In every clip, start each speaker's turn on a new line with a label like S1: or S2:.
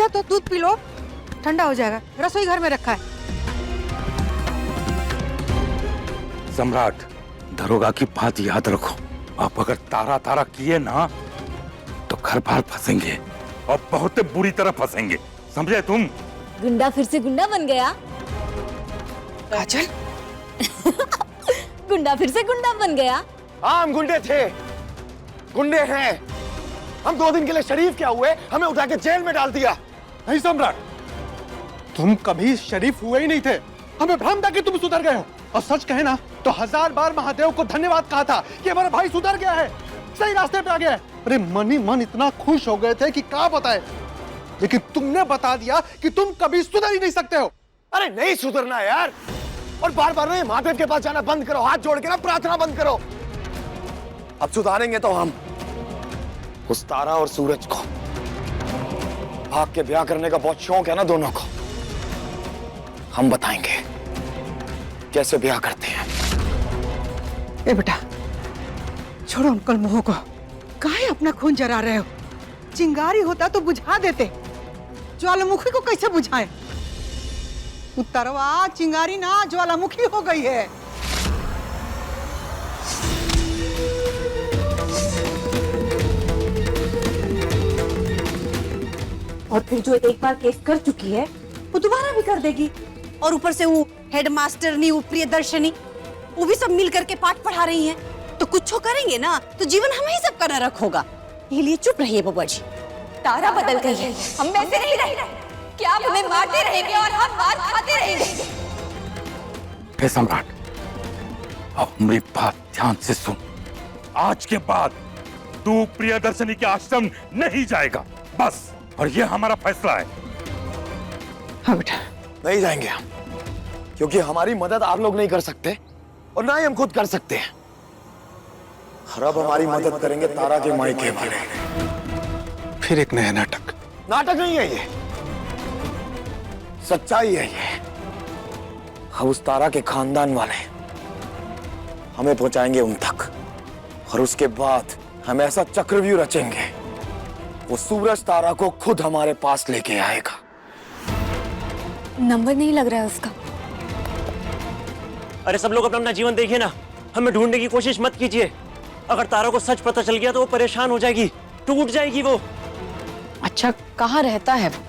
S1: तो दूध P low, ठंडा हो जाएगा। रसोई घर में रखा है।
S2: सम्राट, दरोगा की बात याद रखो। आप अगर तारा तारा किए ना तो घर बार फंसेंगे और बहुत बुरी तरह फंसेंगे, समझे तुम?
S3: गुंडा फिर से गुंडा बन गया।
S1: काजल
S3: गुंडा फिर से गुंडा बन गया।
S4: हम गुंडे थे, गुंडे हैं। हम 2 दिन के लिए शरीफ क्या हुए, हमें उठा के जेल में डाल दिया।
S5: नहीं सम्राट, तुम कभी शरीफ हुए ही नहीं थे। हमें भ्रम था कि तुम सुधर गए हो। और सच कहे ना तो 1000 बार महादेव को धन्यवाद कहा था कि हमारा भाई सुधर गया है, सही रास्ते पे आ गया है। अरे मन ही मन इतना खुश हो गए थे कि क्या बताए, लेकिन तुमने बता दिया कि तुम कभी सुधर ही नहीं सकते हो।
S4: अरे नहीं सुधरना यार, और बार बार नहीं, महादेव के पास जाना बंद करो, हाथ जोड़ के ना प्रार्थना बंद करो। अब सुधारेंगे तो हम उस तारा और सूरज को। भाग के ब्याह करने का बहुत शौक है ना दोनों को, हम बताएंगे कैसे ब्याह करते हैं।
S1: ए बेटा, छोड़ो अंकल मोह को। काहे अपना खून जरा रहे हो? चिंगारी होता तो बुझा देते, ज्वालामुखी को कैसे बुझाए? उत्तरवा चिंगारी ना ज्वालामुखी हो गई है।
S3: और फिर जो एक बार केस कर चुकी है वो दोबारा भी कर देगी। और ऊपर से वो हेडमास्टरनी, वो प्रियदर्शनी, वो भी सब मिल करके पाठ पढ़ा रही हैं। तो कुछ करेंगे ना तो जीवन हमें ही सबका नरक होगा। ये लिए चुप रहिए बुआ जी। तारा बदल गई है, हम वैसे नहीं रहे। क्या आप हमें मारते रहेंगे और हम मार खाते रहेंगे?
S2: हे सम्राट, अब मेरी बात ध्यान से सुन। आज के बाद तू प्रियदर्शनी के आश्रम नहीं जाएगा, बस। और ये हमारा फैसला है।
S1: हाँ बेटा,
S4: नहीं जाएंगे हम, क्योंकि हमारी मदद आप लोग नहीं कर सकते और ना ही हम खुद कर सकते हैं। और अब हमारी मदद करेंगे तारा के मायके वाले।
S5: फिर एक नया नाटक।
S4: नाटक नहीं है ये, सच्चाई है ये। हम उस तारा के खानदान वाले हमें पहुंचाएंगे उन तक, और उसके बाद हम ऐसा चक्रव्यूह रचेंगे, वो सूरज तारा को खुद हमारे पास लेके आएगा।
S3: नंबर नहीं लग रहा है उसका।
S6: अरे सब लोग अपना अपना जीवन देखिए ना, हमें ढूंढने की कोशिश मत कीजिए। अगर तारा को सच पता चल गया तो वो परेशान हो जाएगी, टूट जाएगी वो।
S7: अच्छा, कहाँ रहता है वो,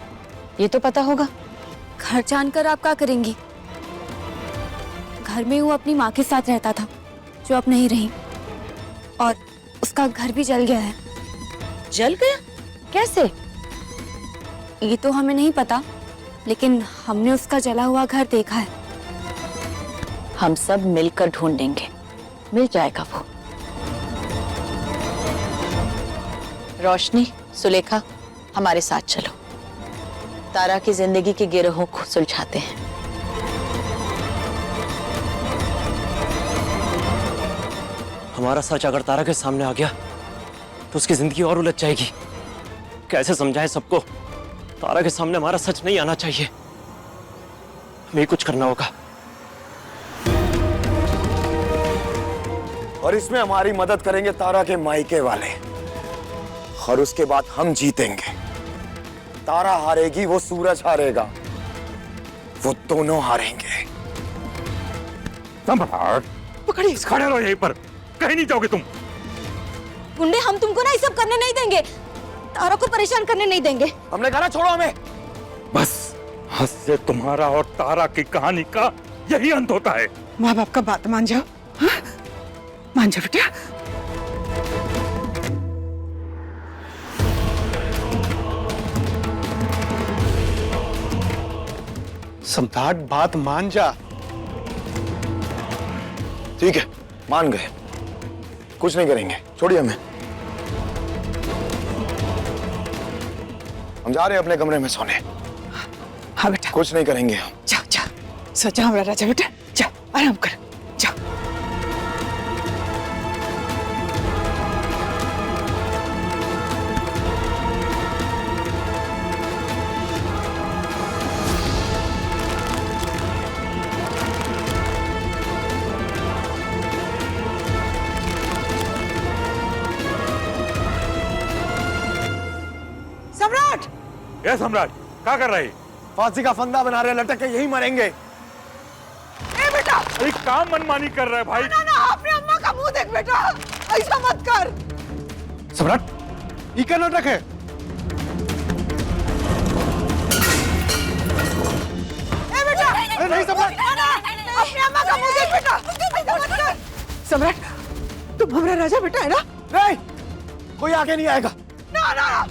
S7: ये तो पता होगा।
S3: घर जानकर आप क्या करेंगी? घर में वो अपनी माँ के साथ रहता था, जो अब नहीं रही, और उसका घर भी जल गया है।
S7: जल गया? कैसे?
S3: ये तो हमें नहीं पता, लेकिन हमने उसका जला हुआ घर देखा है।
S7: हम सब मिलकर ढूंढेंगे, मिल जाएगा वो। रोशनी, सुलेखा, हमारे साथ चलो। तारा की जिंदगी के गिरोहों को सुलझाते हैं।
S6: हमारा सच अगर तारा के सामने आ गया तो उसकी जिंदगी और उलझ जाएगी। कैसे समझाए सबको? तारा के सामने हमारा सच नहीं आना चाहिए, हमें कुछ करना होगा।
S4: और इसमें हमारी मदद करेंगे तारा के मायके वाले, और उसके बाद हम जीतेंगे। तारा हारेगी, वो सूरज हारेगा, वो दोनों हारेंगे।
S2: सम्राट,
S1: पकड़िए।
S2: खड़े रहो यहीं पर, कहीं नहीं जाओगे तुम।
S3: गुंडे, हम तुमको ना ये सब करने नहीं देंगे, तारा को परेशान करने नहीं देंगे।
S4: हमने कहा ना छोड़ो हमें।
S2: बस आज से तुम्हारा और तारा की कहानी का यही अंत होता है।
S1: माँ बाप का बात मान जाओ। हाँ? मान जाओ बेटा।
S5: सम्राट, बात मान जा।
S4: ठीक है, मान गए, कुछ नहीं करेंगे, छोड़िए हमें। हम जा रहे हैं अपने कमरे में सोने।
S1: हाँ बेटा,
S4: कुछ नहीं करेंगे हम।
S1: जाओ जाओ, सो जाओ हमारा राजा बेटा, जाओ आराम करो, जाओ। सम्राट,
S2: ये सम्राट, क्या कर रहे?
S4: फांसी का फंदा बना रहे, लटक के यही मरेंगे।
S1: ए बेटा,
S2: अरे काम मनमानी कर रहा है भाई।
S1: ना ना, अपने अम्मा का मुंह देख बेटा, ऐसा मत कर।
S5: सम्राट, ये क्या नाटक है?
S1: ए बेटा,
S5: अरे नहीं सम्राट,
S1: अपने अम्मा का मुंह देख बेटा, ऐसा मत कर। सम्राट, तुम हमारा राजा बेटा है ना?
S4: नहीं, कोई आगे नहीं आएगा।
S1: ना ना,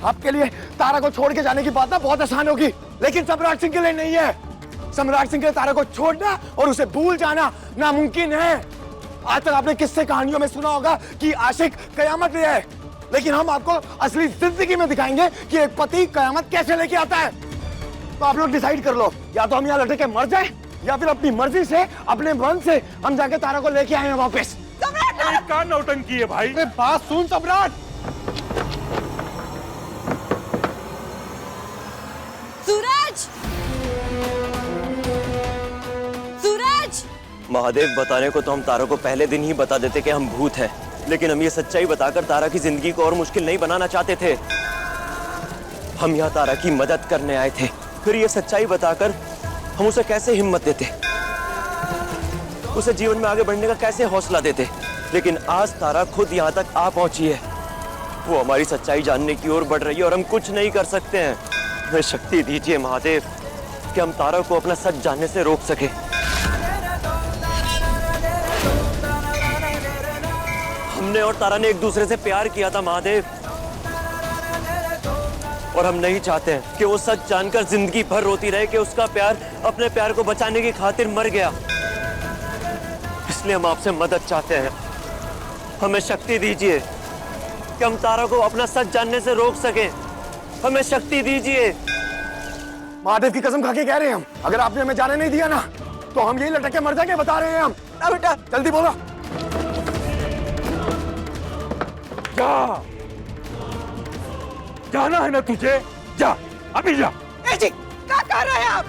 S4: आपके लिए तारा को छोड़ के जाने की बात ना बहुत आसान होगी, लेकिन सम्राट सिंह के लिए नहीं है। सम्राट सिंह के लिए तारा को छोड़ना और उसे भूल जाना नामुमकिन है। आज तक आपने किस्से कहानियों में सुना होगा कि आशिक कयामत ले आए, लेकिन हम आपको असली जिंदगी में दिखाएंगे कि एक पति कयामत कैसे लेके आता है। तो आप लोग डिसाइड कर लो, या तो हम यहाँ लटक के मर जाए या फिर अपनी मर्जी से, अपने मन से हम जाके तारा को लेके आए हैं वापस।
S2: अरे क्या नौटंकी है भाई?
S5: अरे बात सुन सम्राट।
S3: सूरज, सूरज,
S6: महादेव, बताने को तो हम तारा को पहले दिन ही बता देते कि हम भूत हैं, लेकिन हम ये सच्चाई बताकर तारा की जिंदगी को और मुश्किल नहीं बनाना चाहते थे। हम यहाँ तारा की मदद करने आए थे, फिर ये सच्चाई बताकर हम उसे कैसे हिम्मत देते, उसे जीवन में आगे बढ़ने का कैसे हौसला देते। लेकिन आज तारा खुद यहाँ तक आ पहुंची है, वो हमारी सच्चाई जानने की ओर बढ़ रही है और हम कुछ नहीं कर सकते हैं। हमें शक्ति दीजिए महादेव कि हम तारा को अपना सच जानने से रोक सके। हमने और तारा ने एक दूसरे से प्यार किया था महादेव, और हम नहीं चाहते हैं कि वो सच जानकर जिंदगी भर रोती रहे कि उसका प्यार अपने प्यार को बचाने की खातिर मर गया। इसलिए हम आपसे मदद चाहते हैं, हमें शक्ति दीजिए कि हम तारा को अपना सच जानने से रोक सकें। हमें शक्ति दीजिए।
S4: महादेव की कसम खा के कह रहे हैं हम, अगर आपने हमें जाने नहीं दिया ना तो हम यही लटक के मर जाएंगे, बता रहे हैं हम। ना बेटा, जल्दी बोलो।
S2: जा, जाना है ना तुझे, जा, अभी जा।
S1: ए जी, क्या कर रहे हैं आप?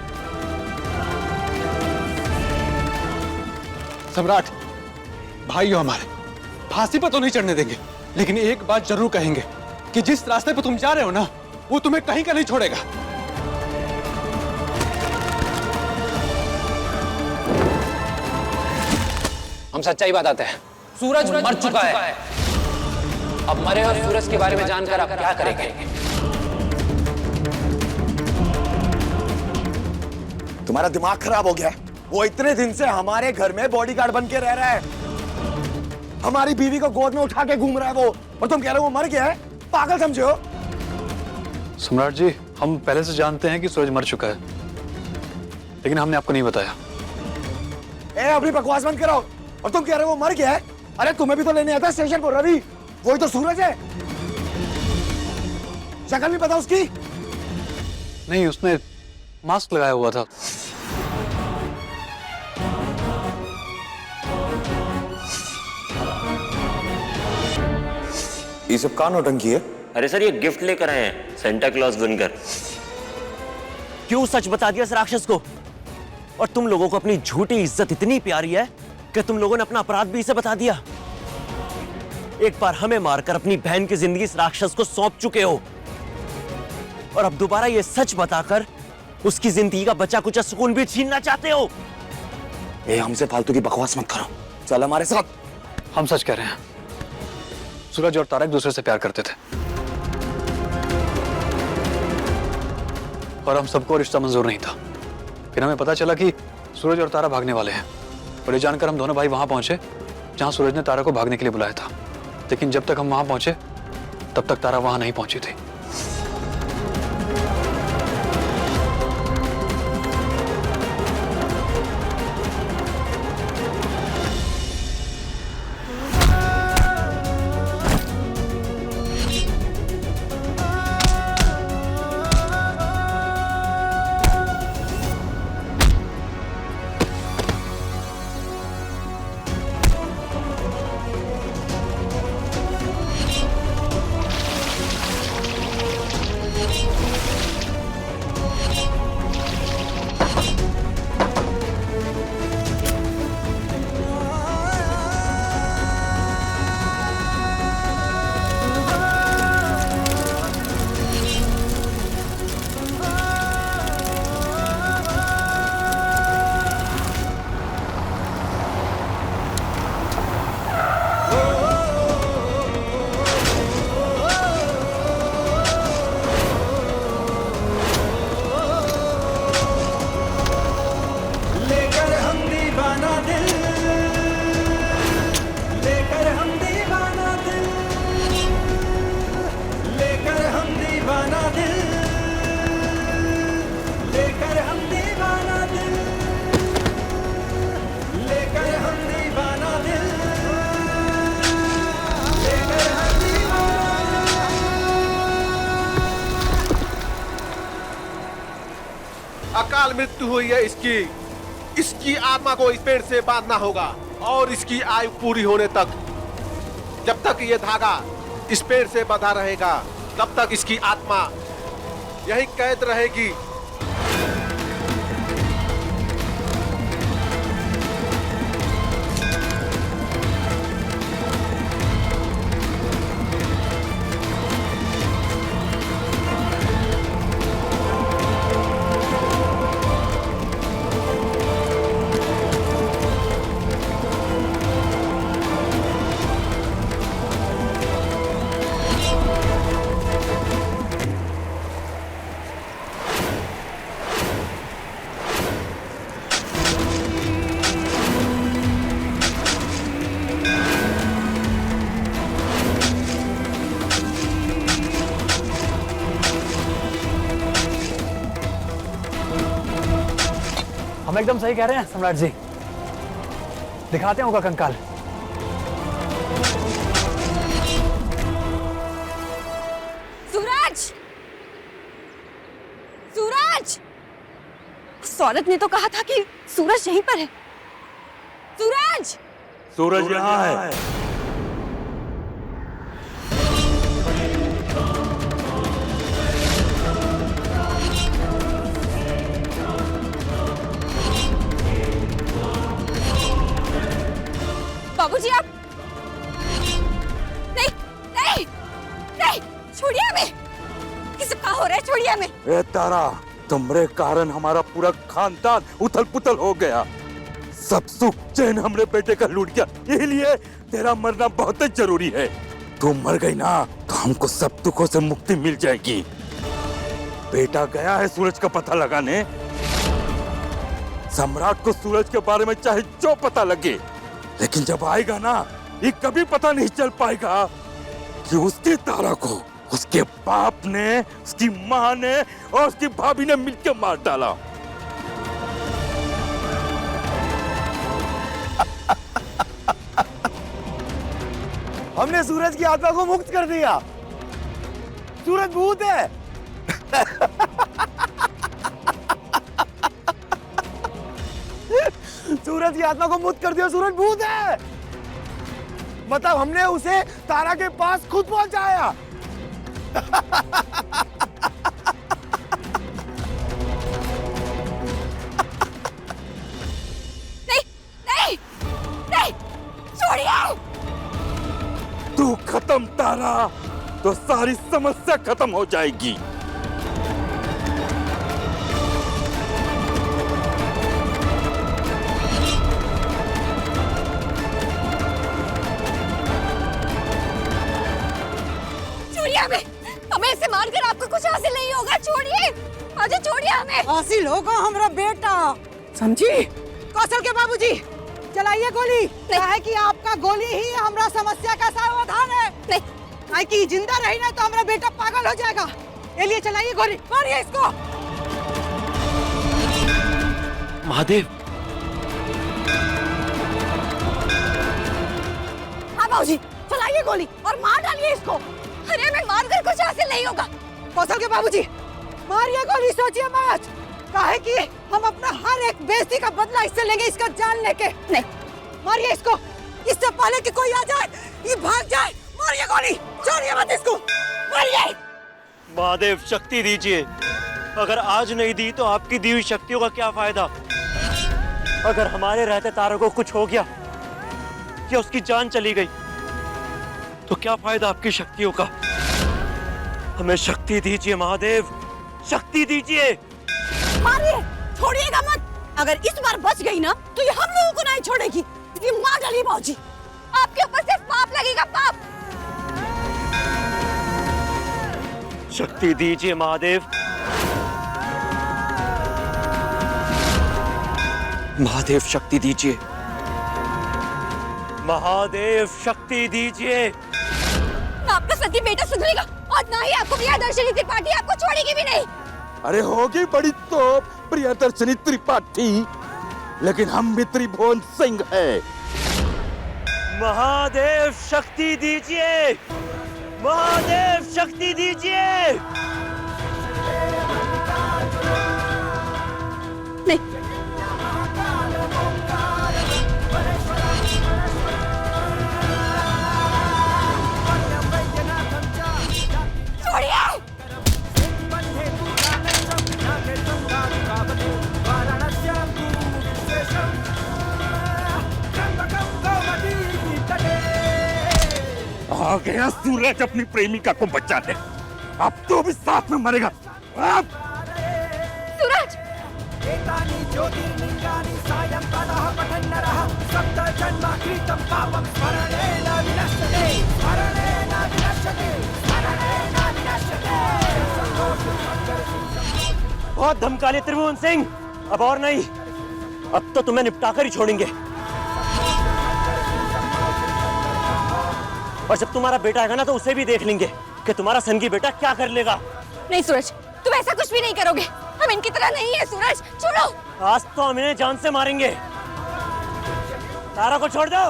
S5: सम्राट, भाई हो हमारे, फांसी पर तो नहीं चढ़ने देंगे, लेकिन एक बात जरूर कहेंगे कि जिस रास्ते पर तुम जा रहे हो ना, वो तुम्हें कहीं का नहीं छोड़ेगा।
S8: हम सच्चाई बताते हैं, सूरज मर चुका है। अब मरे हुए सूरज के बारे में जानकर आप क्या करेंगे?
S4: तुम्हारा दिमाग खराब हो गया है। वो इतने दिन से हमारे घर में बॉडीगार्ड बन के रह रहा है, हमारी बीवी को गोद में उठा के घूम रहा है वो, और तुम कह रहे हो वो मर गया है? पागल समझे हो?
S9: सम्राट जी, हम पहले से जानते हैं कि सूरज मर चुका है, लेकिन हमने आपको नहीं बताया।
S4: ए, अपनी बकवास बंद करो। और तुम कह रहे हो वो मर गया है? अरे तुम्हें भी तो लेने आता है स्टेशन पर रवि, वही तो सूरज है। शक्ल नहीं पता उसकी?
S9: नहीं, उसने मास्क लगाया हुआ था।
S4: ये सब का नौटंकी है?
S6: अरे सर, ये गिफ्ट लेकर आए हैं सेंटा क्लॉज बनकर। क्यों सच बता दिया इस राक्षस को? और तुम लोगों को अपनी झूठी इज्जत इतनी प्यारी है कि तुम लोगों ने अपना अपराध भी इसे बता दिया। एक बार हमें मारकर अपनी बहन की जिंदगी इस राक्षस को सौंप चुके हो, और अब दोबारा ये सच बताकर उसकी जिंदगी का बचा कुचा सुकून भी छीनना चाहते हो।
S4: ए, हमसे फालतू की बकवास मत करो, चल हमारे साथ।
S9: हम सच कह रहे हैं, सूरज और तारा एक दूसरे से प्यार करते थे, और हम सबको रिश्ता मंजूर नहीं था। फिर हमें पता चला कि सूरज और तारा भागने वाले हैं, और ये जानकर हम दोनों भाई वहां पहुंचे जहां सूरज ने तारा को भागने के लिए बुलाया था। लेकिन जब तक हम वहां पहुंचे तब तक तारा वहां नहीं पहुंची थी।
S10: बार मृत्यु हुई है इसकी, इसकी आत्मा को इस पेड़ से बांधना होगा और इसकी आयु पूरी होने तक, जब तक ये धागा इस पेड़ से बंधा रहेगा तब तक इसकी आत्मा यही कैद रहेगी।
S9: हम एकदम सही कह रहे हैं सम्राट जी, दिखाते हैं होगा कंकाल।
S3: सूरज! सूरज! उस औरत ने तो कहा था कि सूरज यहीं पर है। सूरज!
S2: सूरज यहाँ है।
S3: बाबूजी आप नहीं नहीं नहीं, छोड़िए हमें। किसे क्या हो रहा है? छोड़िए हमें।
S2: ए तारा, तुम्हारे कारण हमारा पूरा खानदान उथल पुथल हो गया। सब सुख चैन हमरे बेटे का लूट गया, इसलिए तेरा मरना बहुत ही जरूरी है। तू मर गई ना तो हमको सब दुखों से मुक्ति मिल जाएगी। बेटा गया है सूरज का पता लगाने। सम्राट को सूरज के बारे में चाहे जो पता लगे, लेकिन जब आएगा ना, ये कभी पता नहीं चल पाएगा कि उसकी तारा को उसके बाप ने, उसकी माँ ने और उसकी भाभी ने मिलकर मार डाला।
S4: हमने सूरज की आत्मा को मुक्त कर दिया। सूरज भूत है। सूरज की आत्मा को मुक्त कर दिया। सूरज भूत है, मतलब हमने उसे तारा के पास खुद पहुंचाया।
S3: नहीं नहीं नहीं, छोड़िए।
S2: तू खत्म तारा तो सारी समस्या खत्म हो जाएगी।
S3: हमें इसे मारकर आपको कुछ हासिल नहीं होगा। छोड़िए मुझे, छोड़िए हमें।
S1: हासिल होगा हमारा बेटा, समझी? कौशल के बाबूजी चलाइए गोली। है कि आपका गोली ही हमारा समस्या का समाधान है। नहीं कि जिंदा रही ना तो हमारा बेटा पागल हो जाएगा। ये लिए चलाइए गोली, मारिए इसको।
S6: महादेव!
S3: हाँ बाबूजी, चलाइए गोली और मार डालिए इसको। अरे मैं मारकर कुछ हासिल नहीं होगा।
S1: कौशल के बाबूजी मारिए गोली, सोचिए मत। काहे कि हम अपना हर एक बेइज्जती का बदला इससे लेंगे, इसका जान लेके। नहीं, मारिए इसको, इससे पहले कि कोई आ जाए, ये भाग जाए। मारिए गोली, छोड़िए मत इसको, मारिए।
S6: महादेव शक्ति दीजिए। अगर आज नहीं दी तो आपकी दी हुई शक्तियों का क्या फायदा? अगर हमारे रहते तारा को कुछ हो गया या उसकी जान चली गई तो क्या फायदा आपकी शक्तियों का? हमें शक्ति दीजिए महादेव, शक्ति दीजिए।
S3: मारिए, छोड़िएगा मत। अगर इस बार बच गई ना तो ये हम लोगों को नहीं छोड़ेगी। ये मार डालिए बाबूजी, आपके ऊपर सिर्फ पाप लगेगा, पाप।
S6: शक्ति दीजिए महादेव। महादेव शक्ति दीजिए। महादेव शक्ति दीजिए।
S3: ना आपका सती बेटा सुधरेगा और ना ही आपको प्रियदर्शनी त्रिपाठी आपको छोड़ेगी भी नहीं।
S2: अरे होगी बड़ी तो प्रियदर्शनी त्रिपाठी, लेकिन हम भी त्रिभुवन सिंह है।
S6: महादेव शक्ति दीजिए। महादेव शक्ति दीजिए।
S2: आ गया सूरज अपनी प्रेमिका को बचाने। अब तो भी साथ में मरेगा। अब
S3: सूरज
S6: बहुत धमका लिए त्रिभुवन सिंह, अब और नहीं। अब तो तुम्हें निपटा कर ही छोड़ेंगे। और जब तुम्हारा बेटा आएगा ना तो उसे भी देख लेंगे कि तुम्हारा सनगी बेटा क्या कर लेगा।
S3: नहीं सूरज, तुम ऐसा कुछ भी नहीं करोगे। हम इनकी तरह नहीं है सूरज, छोड़ो।
S6: आज तो हम इन्हें जान से मारेंगे। तारा को छोड़ दो।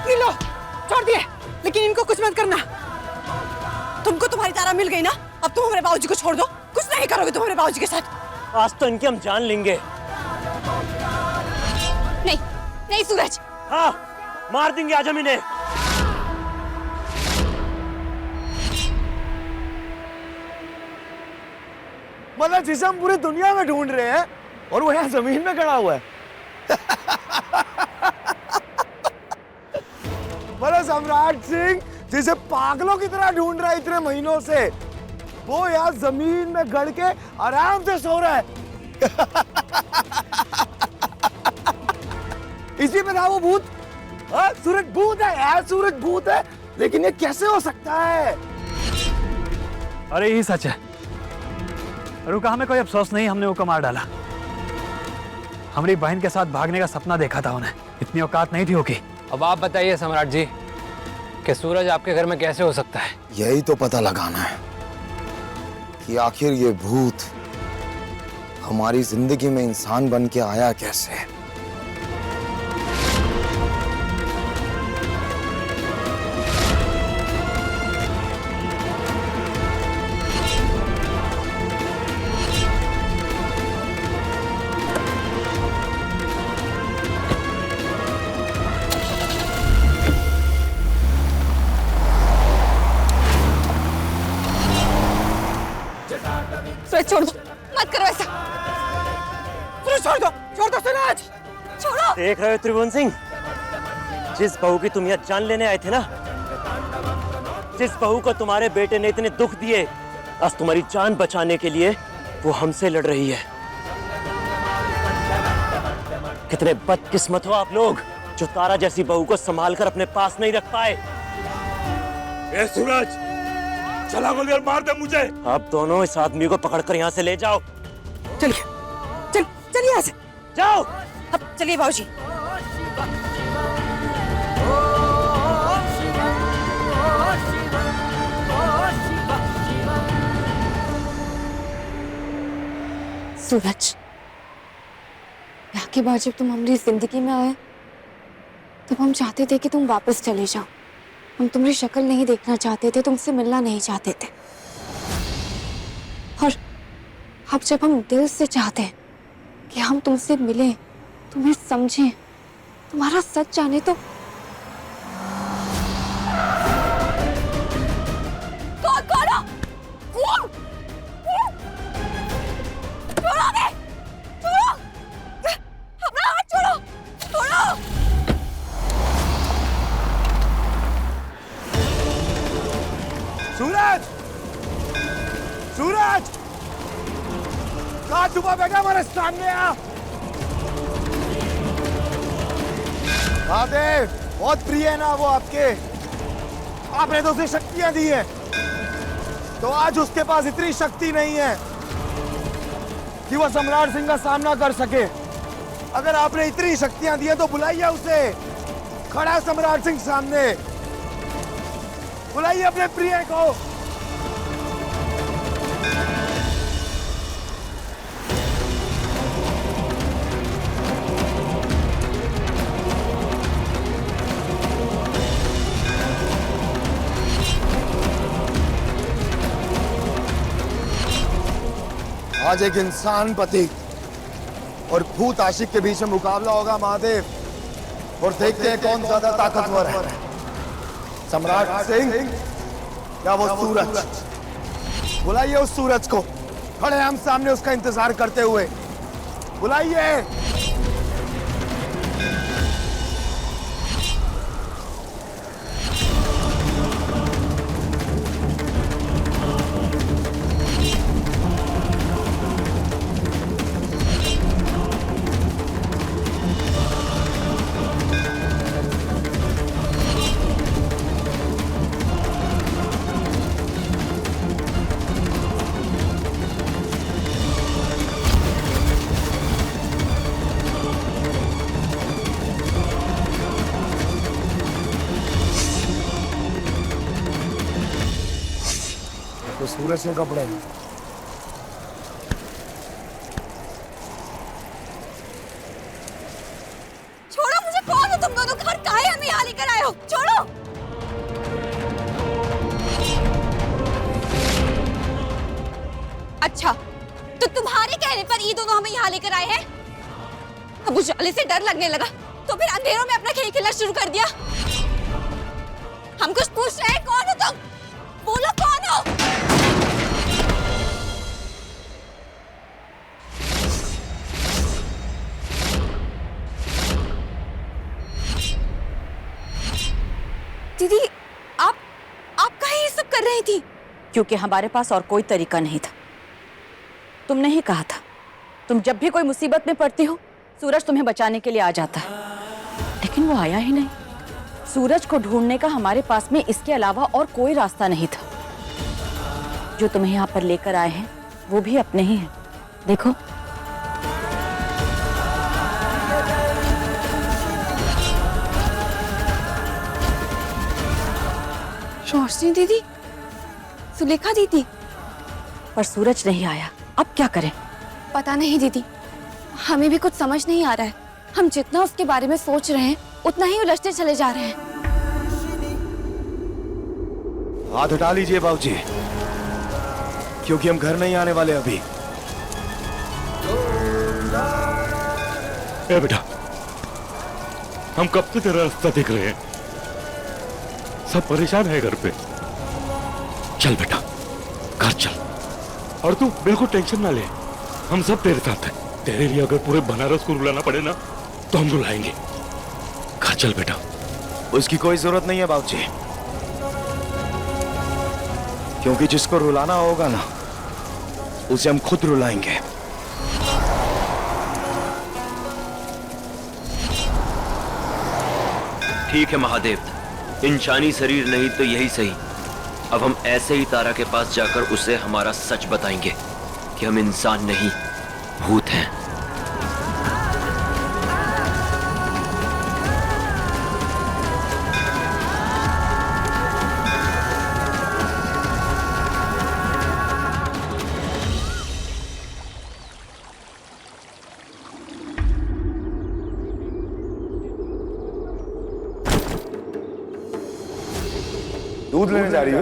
S1: ये लो, छोड़ दिए, लेकिन इनको कुछ मत करना।
S3: तुमको तुम्हारी तारा मिल गई ना, अब तुम हमारे बाबूजी को छोड़ दो। कुछ नहीं करोगे तुम हमारे बाबूजी के साथ।
S6: आज तो इनकी हम जान लेंगे।
S3: नहीं नहीं सूरज।
S6: हाँ, मार देंगे आज हम इन्हें।
S4: मतलब जिसे हम पूरी दुनिया में ढूंढ रहे हैं और वो यहाँ जमीन में खड़ा हुआ है। मतलब सम्राट सिंह जिसे पागलों की तरह ढूंढ रहा है इतने महीनों से, वो यहाँ जमीन में गड़ के आराम से सो रहा है। इसी में था वो भूत। सूरज भूत है यार, सूरज भूत है, लेकिन ये कैसे हो सकता है?
S9: अरे यही सच है। रुका, हमें कोई अफसोस नहीं, हमने वो मार डाला। हमारी बहन के साथ भागने का सपना देखा था उन्हें, इतनी औकात नहीं थी होगी।
S8: अब आप बताइए सम्राट जी कि सूरज आपके घर में कैसे हो सकता है?
S4: यही तो पता लगाना है कि आखिर ये भूत हमारी जिंदगी में इंसान बन के आया कैसे।
S3: सूरज छोड़ दो, मत करो ऐसा।
S1: सूरज छोड़ दो, छोड़ दो सूरज,
S3: छोड़ो।
S6: देख रहे हो त्रिभुवन सिंह, जिस बहू की तुम यहाँ जान लेने आए थे ना, जिस बहू को तुम्हारे बेटे ने इतने दुख दिए, आज तुम्हारी जान बचाने के लिए वो हमसे लड़ रही है। कितने बदकिस्मत हो आप लोग जो तारा जैसी बहू को संभाल कर अपने पास नहीं रख पाए।
S2: ए सूरज, चला गोली और मार दे मुझे।
S6: आप दोनों इस आदमी को पकड़कर यहाँ से ले जाओ।
S1: चलिए, चलिए यहाँ से
S6: जाओ।
S3: अब चलिए बाबूजी।
S11: सूरज, यहाँ के बाद जब तुम हमारी जिंदगी में आए तब हम चाहते थे कि तुम वापस चले जाओ। हम तुम्हारी शक्ल नहीं देखना चाहते थे, तुमसे मिलना नहीं चाहते थे। और अब जब हम दिल से चाहते हैं कि हम तुमसे मिलें, तुम्हें समझें, तुम्हारा सच जाने, तो
S4: सूरज, सूरज, कहाँ छुपा बैठा हमारे सामने? आ महादेव, बहुत प्रिय है ना वो आपके। आपने तो उसे शक्तियां दी है, तो आज उसके पास इतनी शक्ति नहीं है कि वो सम्राट सिंह का सामना कर सके। अगर आपने इतनी शक्तियां दी है तो बुलाइए उसे। खड़ा है सम्राट सिंह सामने, बुलाइए अपने प्रिय को। आज एक इंसान पति और भूत आशिक के बीच में मुकाबला होगा महादेव, और देखते हैं कौन ज्यादा ताकतवर है, सम्राट सिंह या वो सूरज। बुलाइए उस सूरज को, खड़े हम सामने उसका इंतजार करते हुए। बुलाइए। सूरज के कपड़े।
S3: छोड़ो मुझे, कौन हो तुम दोनों? घर काहे हमें यहाँ लेकर आए हो? छोड़ो। अच्छा, तो तुम्हारे कहने पर ये दोनों हमें यहाँ लेकर आए हैं? अब उजाले से डर लगने लगा तो फिर अंधेरों में अपना खेल खेलना शुरू कर दिया। हम कुछ पूछ रहे हैं, कौन हो तुम? बोलो कौन हो? दीदी, आप काहे ये सब कर रही थी?
S7: क्योंकि हमारे पास और कोई तरीका नहीं था। तुमने ही कहा था, तुम जब भी कोई मुसीबत में पड़ती हो सूरज तुम्हें बचाने के लिए आ जाता है, लेकिन वो आया ही नहीं। सूरज को ढूंढने का हमारे पास में इसके अलावा और कोई रास्ता नहीं था। जो तुम्हें यहाँ पर लेकर आए हैं वो भी अपने ही हैं। देखो,
S11: रोशनी दीदी, सुलेखा दीदी।
S7: पर सूरज नहीं आया, अब क्या करें?
S11: पता नहीं दीदी, हमें भी कुछ समझ नहीं आ रहा है। हम जितना उसके बारे में सोच रहे हैं उतना ही उलझते चले जा रहे हैं।
S4: हाथ हटा लीजिए बाबूजी, क्योंकि हम घर नहीं आने वाले अभी।
S2: ए बेटा, हम कब से तेरा रास्ता देख रहे हैं, सब परेशान है घर पे। चल बेटा, घर चल। और तू बिल्कुल टेंशन ना ले, हम सब तेरे साथ हैं। तेरे लिए अगर पूरे बनारस को रुलाना पड़े ना तो हम रुलाएंगे। घर चल बेटा।
S4: उसकी कोई जरूरत नहीं है बाबूजी, क्योंकि जिसको रुलाना होगा ना उसे हम खुद रुलाएंगे।
S6: ठीक है महादेव, इंसानी शरीर नहीं तो यही सही। अब हम ऐसे ही तारा के पास जाकर उसे हमारा सच बताएंगे कि हम इंसान नहीं, भूत हैं।
S4: दूध लेने जा रही हो?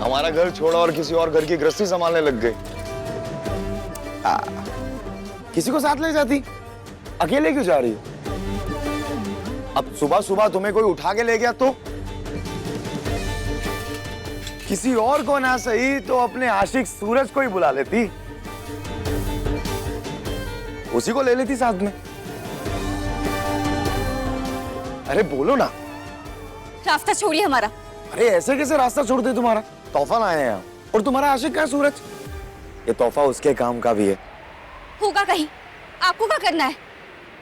S4: हमारा घर छोड़ा और किसी और घर की गृहस्थी संभालने लग गए। किसी को साथ ले जाती, अकेले क्यों जा रही हो? अब सुबह सुबह तुम्हें कोई उठा के ले गया तो? किसी और को ना सही तो अपने आशिक सूरज को ही बुला लेती, उसी को ले लेती साथ में। अरे बोलो ना।
S3: रास्ता छोड़िए हमारा।
S4: अरे ऐसे कैसे रास्ता छोड़ दे तुम्हारा? तोहफा लाए हैं यहाँ, और तुम्हारा आशिक है सूरज। ये तोहफा उसके काम का भी है।
S3: होगा कहीं, आपको क्या करना है?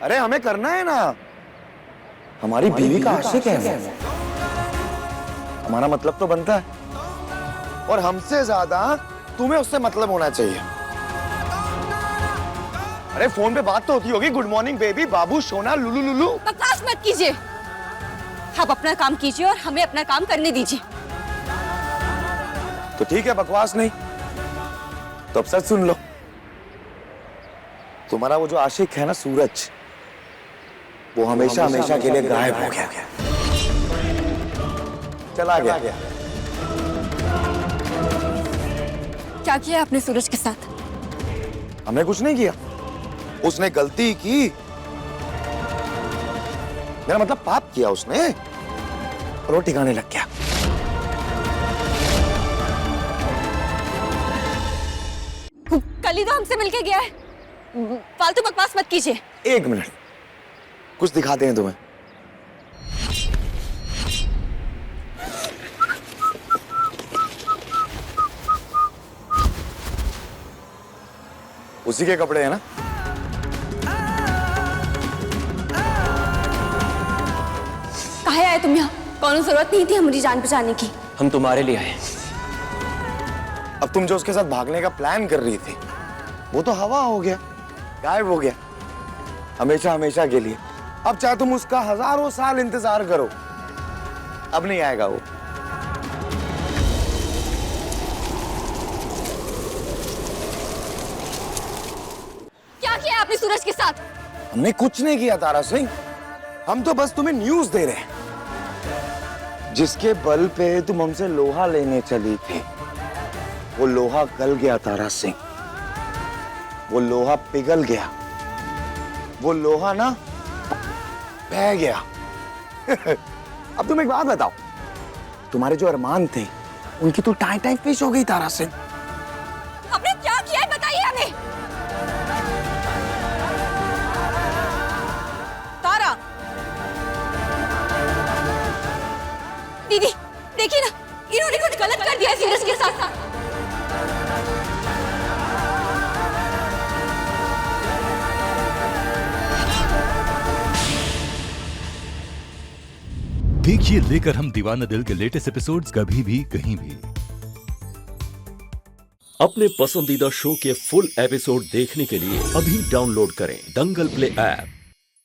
S4: अरे हमें करना है ना, हमारी बीवी का आशिक है। हमारा मतलब तो बनता है, और हमसे ज्यादा तुम्हें उससे मतलब होना चाहिए। अरे फोन पे बात तो होती होगी, गुड मॉर्निंग बेबी, बाबू, सोना, लुलू लुलू।
S3: बकवास मत कीजिए, आप अपना काम कीजिए और हमें अपना काम करने दीजिए।
S4: तो ठीक है, बकवास नहीं तो अब सच सुन लो। तुम्हारा वो जो आशिक है ना सूरज, वो हमेशा हमेशा के लिए गायब हो गया, चला गया।
S11: क्या किया आपने सूरज के साथ?
S4: हमने कुछ नहीं किया, उसने गलती की। मेरा मतलब पाप किया उसने, और वो ठिकाने लग गया।
S3: कल ही तो हमसे मिलके गया है, फालतू बकवास मत कीजिए।
S4: एक मिनट, कुछ दिखाते हैं तुम्हें। उसी के कपड़े हैं ना?
S11: काहे आए तुम यहाँ? कौनो जरूरत नहीं थी हमारी जान बचाने की।
S6: हम तुम्हारे लिए आए।
S4: अब तुम जो उसके साथ भागने का प्लान कर रही थी, वो तो हवा हो गया, गायब हो गया, हमेशा हमेशा के लिए। अब चाहे तुम उसका हजारों साल इंतजार करो, अब नहीं आएगा वो।
S11: क्या किया आपने सूरज के साथ?
S4: हमने कुछ नहीं किया तारा सिंह, हम तो बस तुम्हें न्यूज दे रहे हैं। जिसके बल पे तुम हमसे लोहा लेने चली थी, वो लोहा गल गया तारा सिंह, वो लोहा पिघल गया, वो लोहा ना बह गया। अब तुम एक बात बताओ, तुम्हारे जो अरमान थे उनकी तो टाई टाई फिश हो गई तारा सिंह।
S11: आपने क्या किया है बताइए हमें।
S3: तारा,
S11: दीदी देखिए ना, इन्होंने कुछ गलत कर दिया है सूरज के साथ।
S12: देखिए लेकर हम दीवाना दिल के लेटेस्ट एपिसोड्स कभी भी कहीं भी।
S13: अपने पसंदीदा शो के फुल एपिसोड देखने के लिए अभी डाउनलोड करें दंगल प्ले ऐप।